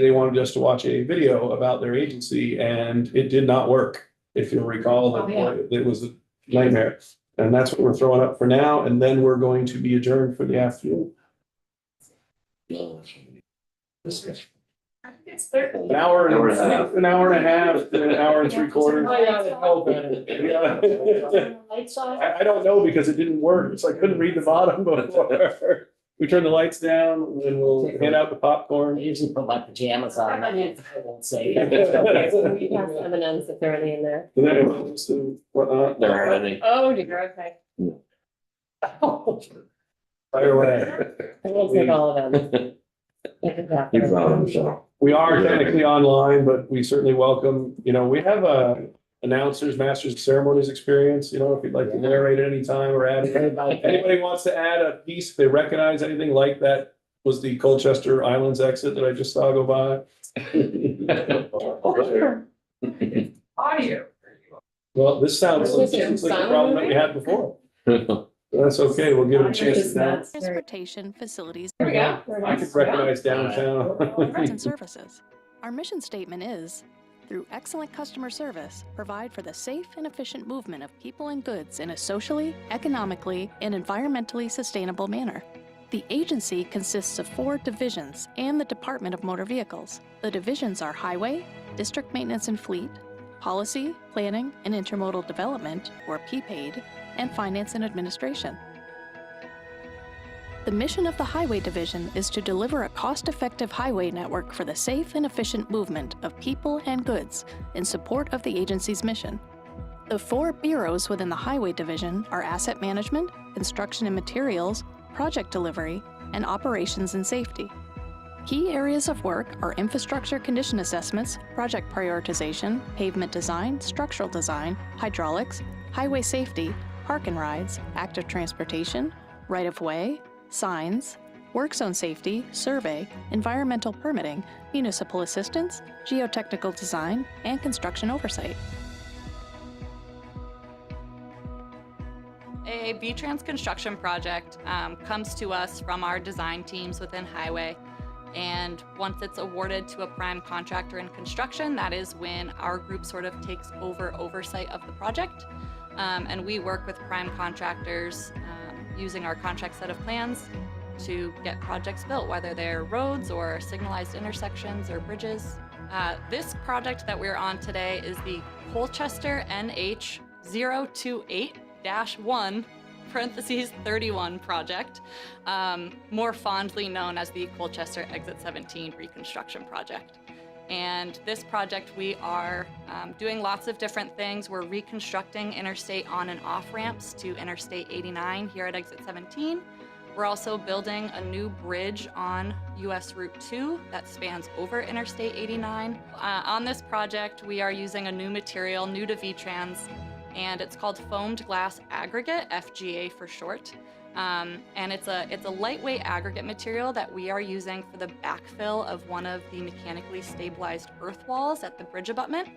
they wanted us to watch a video about their agency and it did not work. If you'll recall, Oh, yeah. it was a nightmare. And that's what we're throwing up for now. And then we're going to be adjourned for the afternoon. I think it's 30. An hour and a half, an hour and 3/4. Yeah. Lights off. I don't know because it didn't work, so I couldn't read the bottom before. We turn the lights down and then we'll hand out the I popcorn. usually put my pajamas on. I won't say. Okay, so we have M&Ms if there are any in there. And then it's whatnot. There are any. Oh, dear, okay. Fire away. I won't take all of them. If it's after. You brought them, so. We are technically online, but we certainly welcome, we have announcers, masters of ceremonies experience, if you'd like to narrate at any time or add. Anybody wants to add a piece, if they recognize anything like that was the Colchester Islands exit that I just saw go by. Audio. Well, this sounds Was it like the sound problem that we movie? had before. That's okay, we'll give it a chance to now. Transportation facilities There we go. I could recognize downtown. and services. Our mission statement is, through excellent customer service, provide for the safe and efficient movement of people and goods in a socially, economically, and environmentally sustainable manner. The agency consists of 4 divisions and the Department of Motor Vehicles. The divisions are Highway, District Maintenance and Fleet, Policy, Planning, and Intermodal Development, or PPAID, and Finance and Administration. The mission of the Highway Division is to deliver a cost-effective highway network for the safe and efficient movement of people and goods in support of the agency's mission. The 4 bureaus within the Highway Division are Asset Management, Construction and Materials, Project Delivery, and Operations and Safety. Key areas of work are infrastructure condition assessments, project prioritization, pavement design, structural design, hydraulics, highway safety, park and rides, active transportation, right-of-way, signs, work zone safety, survey, environmental permitting, municipal assistance, geotechnical design, and construction oversight. A V-Trans construction project comes to us from our design teams within Highway. And once it's awarded to a prime contractor in construction, that is when our group sort of takes over oversight of the project. And we work with prime contractors using our contract set of plans to get projects built, whether they're roads or signalized intersections or bridges. This project that we're on today is the Colchester NH 028-1 (31) project, more fondly known as the Colchester Exit 17 reconstruction project. And this project, we are doing lots of different things. We're reconstructing interstate on and off ramps to Interstate 89 here at Exit 17. We're also building a new bridge on US Route 2 that spans over Interstate 89. On this project, we are using a new material, new to V-Trans, and it's called foamed glass aggregate, FGA for short. And it's a lightweight aggregate material that we are using for the backfill of one of the mechanically stabilized earth walls at the bridge abutment.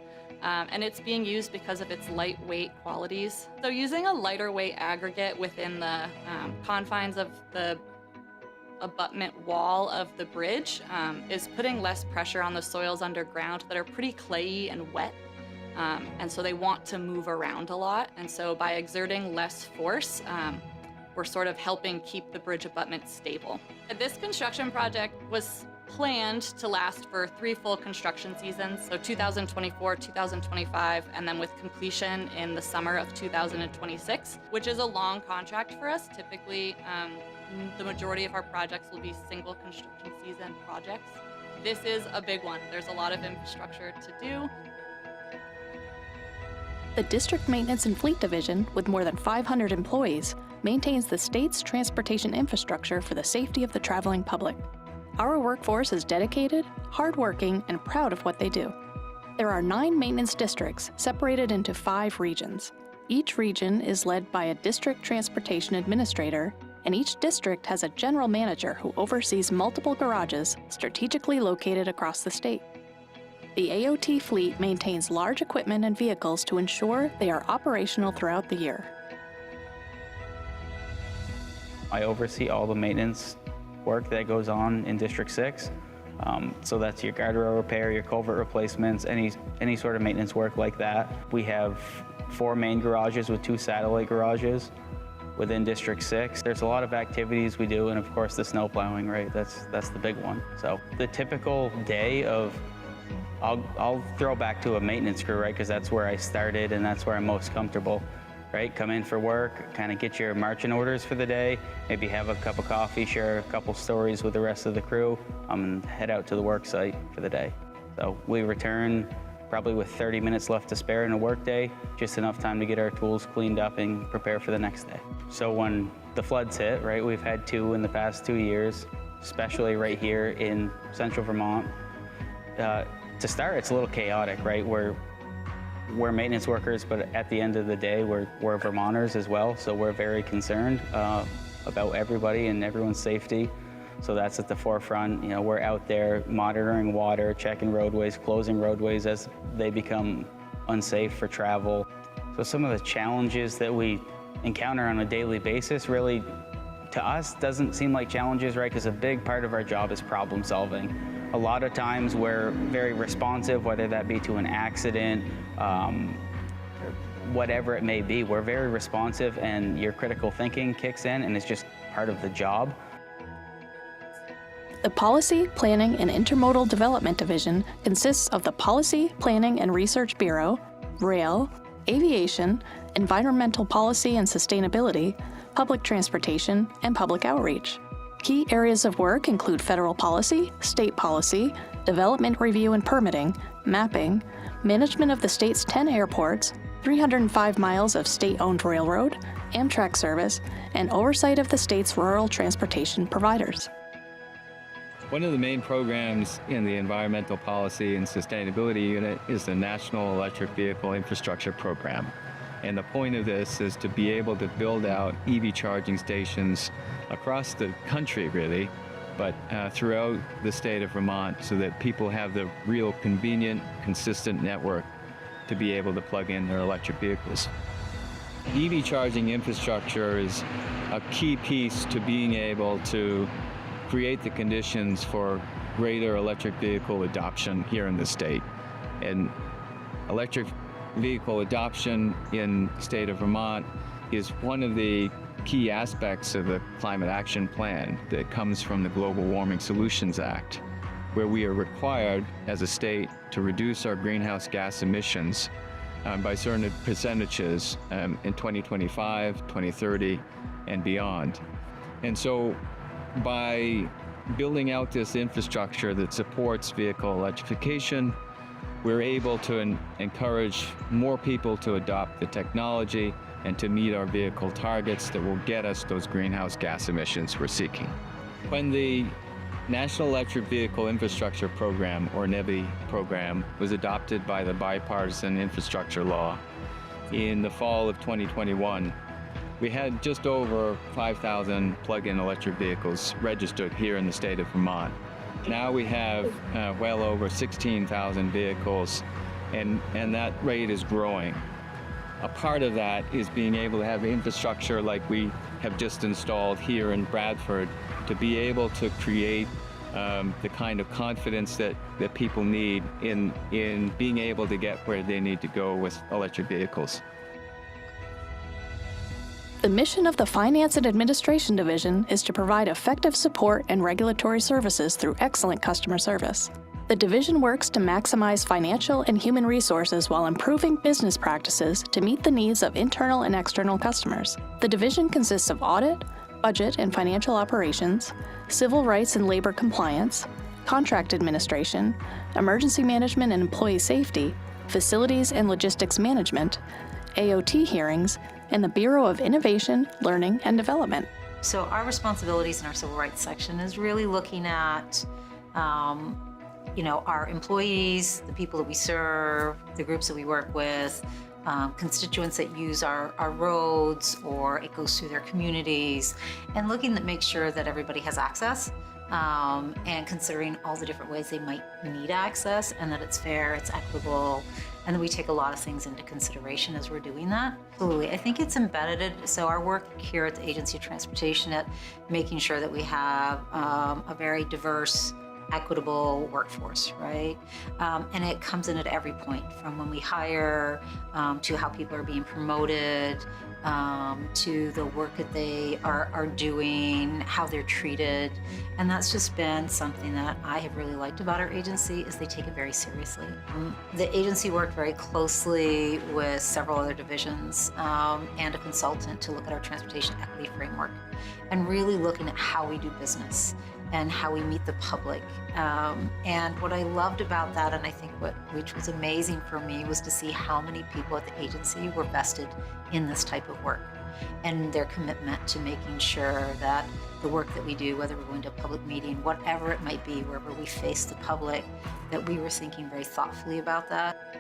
And it's being used because of its lightweight qualities. So using a lighter weight aggregate within the confines of the abutment wall of the bridge is putting less pressure on the soils underground that are pretty clayey and wet. And so they want to move around a lot. And so by exerting less force, we're sort of helping keep the bridge abutment stable. This construction project was planned to last for 3 full construction seasons, so 2024, 2025, and then with completion in the summer of 2026, which is a long contract for us. Typically, the majority of our projects will be single construction season projects. This is a big one. There's a lot of infrastructure to do. The District Maintenance and Fleet Division, with more than 500 employees, maintains the state's transportation infrastructure for the safety of the traveling public. Our workforce is dedicated, hardworking, and proud of what they do. There are 9 maintenance districts separated into 5 regions. Each region is led by a district transportation administrator, and each district has a general manager who oversees multiple garages strategically located across the state. The AOT fleet maintains large equipment and vehicles to ensure they are operational throughout the year. I oversee all the maintenance work that goes on in District 6. So that's your guardrail repair, your culvert replacements, any sort of maintenance work like that. We have 4 main garages with 2 satellite garages within District 6. There's a lot of activities we do, and of course the snow plowing, right? That's the big one. So the typical day of, I'll throw back to a maintenance crew, right? Because that's where I started and that's where I'm most comfortable, right? Come in for work, kind of get your marching orders for the day, maybe have a cup of coffee, share a couple stories with the rest of the crew, and head out to the work site for the day. So we return probably with 30 minutes left to spare in a work day, just enough time to get our tools cleaned up and prepare for the next day. So when the floods hit, right, we've had 2 in the past 2 years, especially right here in central Vermont. To start, it's a little chaotic, right? We're maintenance workers, but at the end of the day, we're Vermonters as well, so we're very concerned about everybody and everyone's safety. So that's at the forefront. You know, we're out there monitoring water, checking roadways, closing roadways as they become unsafe for travel. So some of the challenges that we encounter on a daily basis really, to us, doesn't seem like challenges, right? Because a big part of our job is problem solving. A lot of times we're very responsive, whether that be to an accident, whatever it may be. We're very responsive and your critical thinking kicks in and it's just part of the job. The Policy, Planning, and Intermodal Development Division consists of the Policy, Planning, and Research Bureau, Rail, Aviation, Environmental Policy and Sustainability, Public Transportation, and Public Outreach. Key areas of work include federal policy, state policy, development review and permitting, mapping, management of the state's 10 airports, 305 miles of state-owned railroad, Amtrak service, and oversight of the state's rural transportation providers. One of the main programs in the Environmental Policy and Sustainability Unit is the National Electric Vehicle Infrastructure Program. And the point of this is to be able to build out EV charging stations across the country, really, but throughout the state of Vermont so that people have the real convenient, consistent network to be able to plug in their electric vehicles. EV charging infrastructure is a key piece to being able to create the conditions for greater electric vehicle adoption here in the state. And electric vehicle adoption in the state of Vermont is one of the key aspects of the Climate Action Plan that comes from the Global Warming Solutions Act, where we are required as a state to reduce our greenhouse gas emissions by certain percentages in 2025, 2030, and beyond. And so by building out this infrastructure that supports vehicle electrification, we're able to encourage more people to adopt the technology and to meet our vehicle targets that will get us those greenhouse gas emissions we're seeking. When the National Electric Vehicle Infrastructure Program, or NEVI program, was adopted by the Bipartisan Infrastructure Law in the fall of 2021, we had just over 5,000 plug-in electric vehicles registered here in the state of Vermont. Now we have well over 16,000 vehicles, and that rate is growing. A part of that is being able to have infrastructure like we have just installed here in Bradford to be able to create the kind of confidence that people need in being able to get where they need to go with electric vehicles. The mission of the Finance and Administration Division is to provide effective support and regulatory services through excellent customer service. The division works to maximize financial and human resources while improving business practices to meet the needs of internal and external customers. The division consists of audit, budget and financial operations, civil rights and labor compliance, contract administration, emergency management and employee safety, facilities and logistics management, AOT hearings, and the Bureau of Innovation, Learning, and Development. So our responsibilities in our civil rights section is really looking at, our employees, the people that we serve, the groups that we work with, constituents that use our roads, or it goes through their communities, and looking to make sure that everybody has access, and considering all the different ways they might need access, and that it's fair, it's equitable, and then we take a lot of things into consideration as we're doing that. Absolutely, I think it's embedded. So our work here at the Agency of Transportation at making sure that we have a very diverse equitable workforce, right? And it comes in at every point, from when we hire, to how people are being promoted, to the work that they are doing, how they're treated. And that's just been something that I have really liked about our agency, is they take it very seriously. The agency worked very closely with several other divisions and a consultant to look at our transportation equity framework and really looking at how we do business and how we meet the public. And what I loved about that, and I think which was amazing for me, was to see how many people at the agency were vested in this type of work and their commitment to making sure that the work that we do, whether we're going to a public meeting, whatever it might be, wherever we face the public, that we were thinking very thoughtfully about that.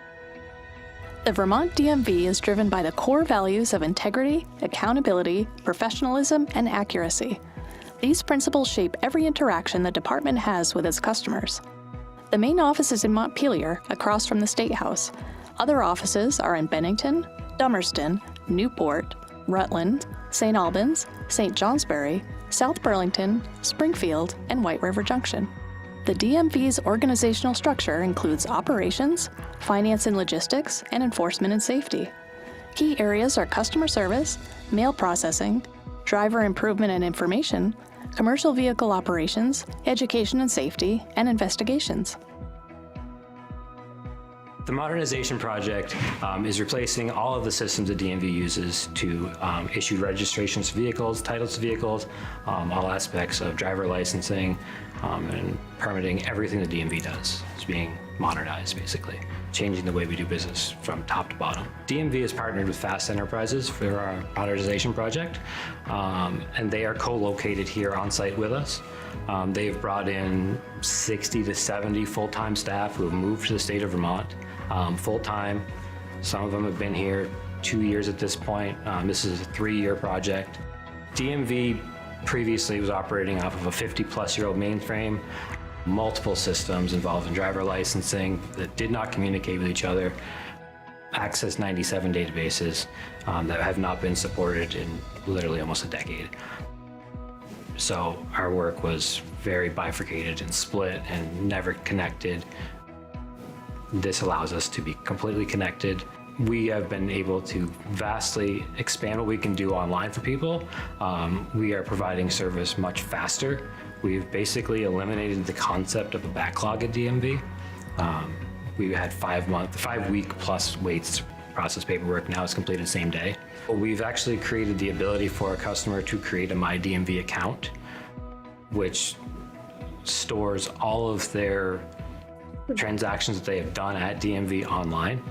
The Vermont DMV is driven by the core values of integrity, accountability, professionalism, and accuracy. These principles shape every interaction the department has with its customers. The main office is in Montpelier, across from the State House. Other offices are in Bennington, Dummerston, Newport, Rutland, St. Albans, St. Johnsbury, South Burlington, Springfield, and White River Junction. The DMV's organizational structure includes operations, finance and logistics, and enforcement and safety. Key areas are customer service, mail processing, driver improvement and information, commercial vehicle operations, education and safety, and investigations. The modernization project is replacing all of the systems that DMV uses to issue registrations to vehicles, titles to vehicles, all aspects of driver licensing and permitting. Everything the DMV does is being modernized, basically, changing the way we do business from top to bottom. DMV has partnered with Fast Enterprises for our modernization project, and they are co-located here on site with us. They've brought in 60 to 70 full-time staff who have moved to the state of Vermont full-time. Some of them have been here 2 years at this point. This is a 3-year project. DMV previously was operating off of a 50-plus-year-old mainframe, multiple systems involved in driver licensing that did not communicate with each other, Access 97 databases that have not been supported in literally almost a decade. So our work was very bifurcated and split and never connected. This allows us to be completely connected. We have been able to vastly expand what we can do online for people. We are providing service much faster. We've basically eliminated the concept of a backlog at DMV. We had 5-week plus waits to process paperwork. Now it's completed same day. We've actually created the ability for a customer to create a MyDMV account, which stores all of their transactions that they have done at DMV online,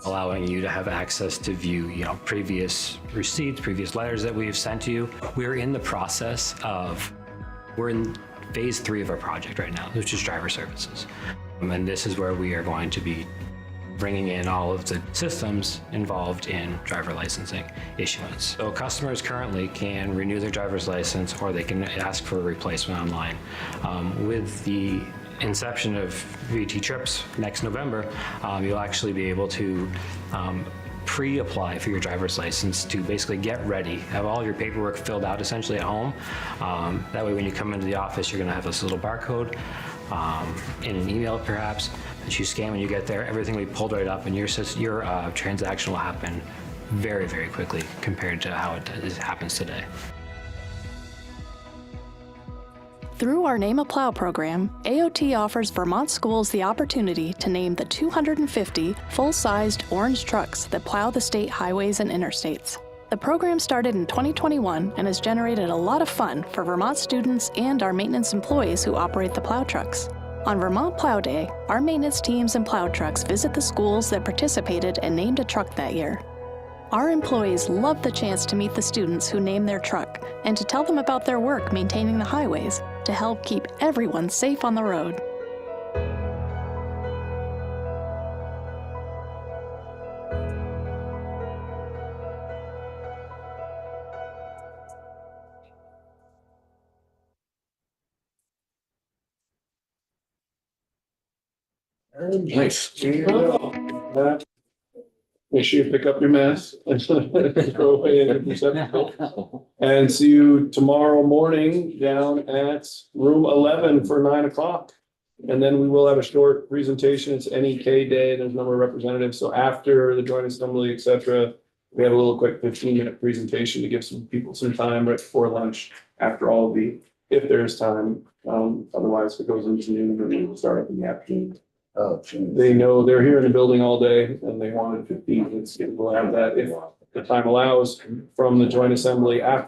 allowing you to have access to view, previous receipts, previous letters that we have sent to you. We're in the process of, we're in phase 3 of our project right now, which is driver services. And this is where we are going to be bringing in all of the systems involved in driver licensing issuance. So customers currently can renew their driver's license, or they can ask for a replacement online. With the inception of VT Trips next November, you'll actually be able to pre-apply for your driver's license to basically get ready, have all your paperwork filled out essentially at home. That way when you come into the office, you're gonna have this little barcode in an email perhaps that you scan when you get there. Everything will be pulled right up, and your transaction will happen very, very quickly compared to how it happens today. Through our Name a Plow program, AOT offers Vermont schools the opportunity to name the 250 full-sized orange trucks that plow the state highways and interstates. The program started in 2021 and has generated a lot of fun for Vermont students and our maintenance employees who operate the plow trucks. On Vermont Plow Day, our maintenance teams and plow trucks visit the schools that participated and named a truck that year. Our employees love the chance to meet the students who named their truck and to tell them about their work maintaining the highways to help keep everyone safe on the road. Nice. Make sure you pick up your mess. Throw away in the receptacle. And see you tomorrow morning down at room 11 for 9 o'clock. And then we will have a short presentation. It's NEK Day. There's a number of representatives. So after the joint assembly, et cetera, we have a little quick 15-minute presentation to give some people some time right before lunch after all of the, if there's time. Otherwise, if it goes into noon, then we'll start up in the afternoon. Oh, geez. They know they're here in the building all day and they wanted 15 minutes. We'll have that if the time allows from the joint assembly after